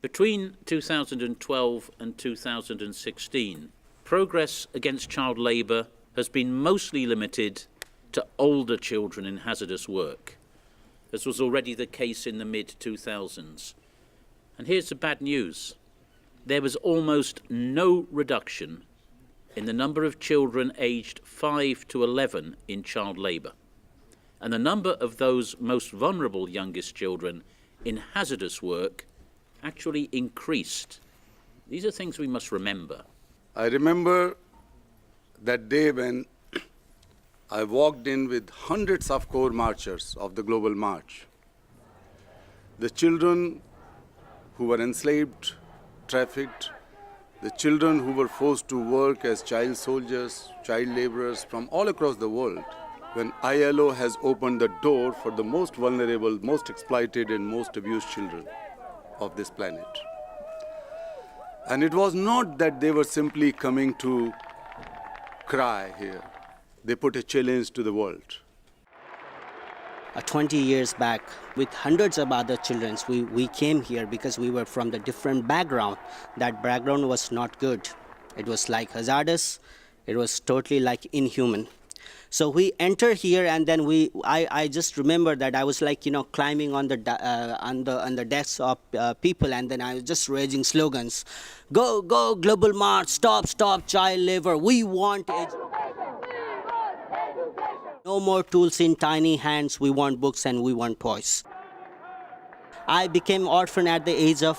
Between 2012 and 2016, progress against child labour has been mostly limited to older children in hazardous work, as was already the case in the mid-2000s. And here's the bad news. There was almost no reduction in the number of children aged 5 to 11 in child labour, and the number of those most vulnerable youngest children in hazardous work actually increased. These are things we must remember. I remember that day when I walked in with hundreds of core marchers of the Global March. The children who were enslaved, trafficked, the children who were forced to work as child soldiers, child laborers from all across the world, when ILO has opened the door for the most vulnerable, most exploited and most abused children of this planet. And it was not that they were simply coming to cry here. They put a challenge to the world. 20 years back, with hundreds of other children, we came here because we were from the different background. That background was not good. It was like hazardous. It was totally like inhuman. So we enter here, and then I just remember that I was like, climbing on the desks of people, and then I was just raising slogans. Go, go, global march, stop, stop child labor. We want education. No more tools in tiny hands. We want books and we want toys. I became orphan at the age of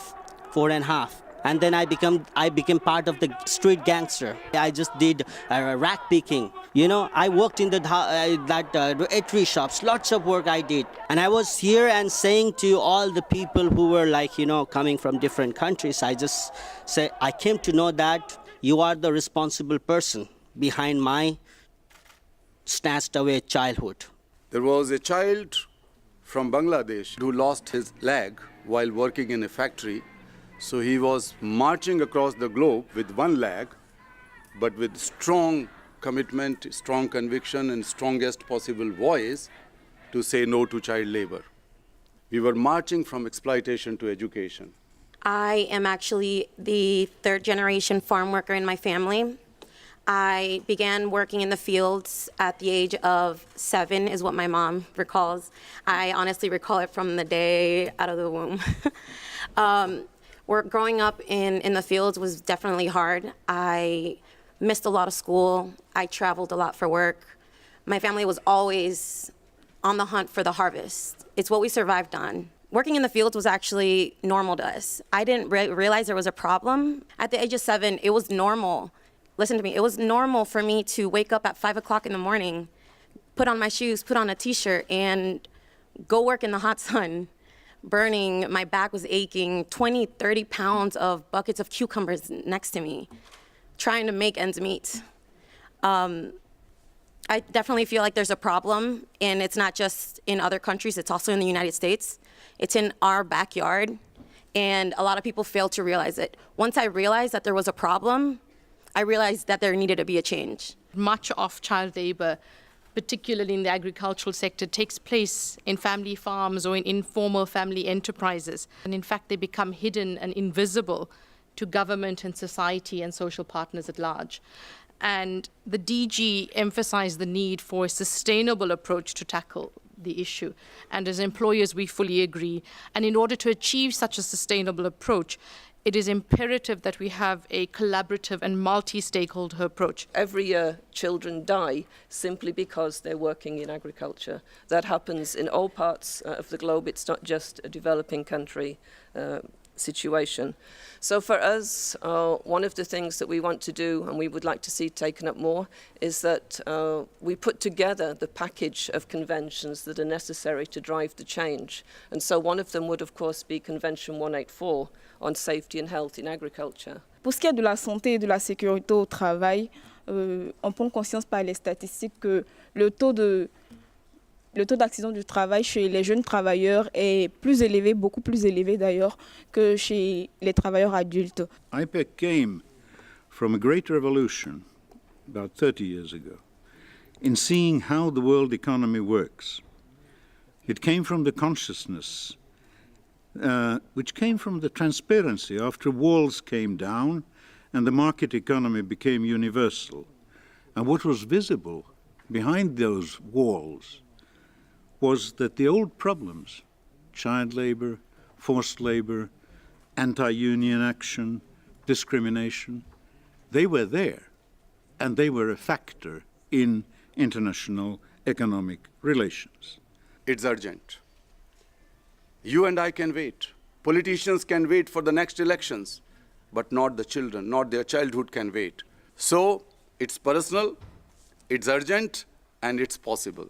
4.5. And then I became part of the street gangster. I just did rack picking. I worked in that eatery shops. Lots of work I did. And I was here and saying to all the people who were coming from different countries, I just say, I came to know that you are the responsible person behind my snatched away childhood. There was a child from Bangladesh who lost his leg while working in a factory. So he was marching across the globe with one leg, but with strong commitment, strong conviction, and strongest possible voice to say no to child labor. We were marching from exploitation to education. I am actually the third generation farm worker in my family. I began working in the fields at the age of 7, is what my mom recalls. I honestly recall it from the day out of the womb. Growing up in the fields was definitely hard. I missed a lot of school. I traveled a lot for work. My family was always on the hunt for the harvest. It's what we survived on. Working in the fields was actually normal to us. I didn't realize there was a problem. At the age of 7, it was normal. Listen to me, it was normal for me to wake up at 5 o'clock in the morning, put on my shoes, put on a t-shirt, and go work in the hot sun. Burning, my back was aching, 20, 30 pounds of buckets of cucumbers next to me, trying to make ends meet. I definitely feel like there's a problem, and it's not just in other countries, it's also in the United States. It's in our backyard, and a lot of people fail to realize it. Once I realized that there was a problem, I realized that there needed to be a change. Much of child labor, particularly in the agricultural sector, takes place in family farms or in informal family enterprises. And in fact, they become hidden and invisible to government and society and social partners at large. And the DG emphasized the need for a sustainable approach to tackle the issue. And as employers, we fully agree. And in order to achieve such a sustainable approach, it is imperative that we have a collaborative and multi-stakeholder approach. Every year, children die simply because they're working in agriculture. That happens in all parts of the globe. It's not just a developing country situation. So for us, one of the things that we want to do, and we would like to see taken up more, is that we put together the package of conventions that are necessary to drive the change. And so one of them would, of course, be Convention 184 on safety and health in agriculture. Pour ce qui est de la santé et de la sécurité au travail, on prend conscience par les statistiques que le taux d'accident du travail chez les jeunes travailleurs est plus élevé, beaucoup plus élevé d'ailleurs, que chez les travailleurs adultes. IPEC came from a great revolution about 30 years ago in seeing how the world economy works. It came from the consciousness which came from the transparency after walls came down and the market economy became universal. And what was visible behind those walls was that the old problems, child labor, forced labor, anti-union action, discrimination, they were there, and they were a factor in international economic relations. It's urgent. You and I can wait. Politicians can wait for the next elections, but not the children, not their childhood can wait. So it's personal, it's urgent, and it's possible.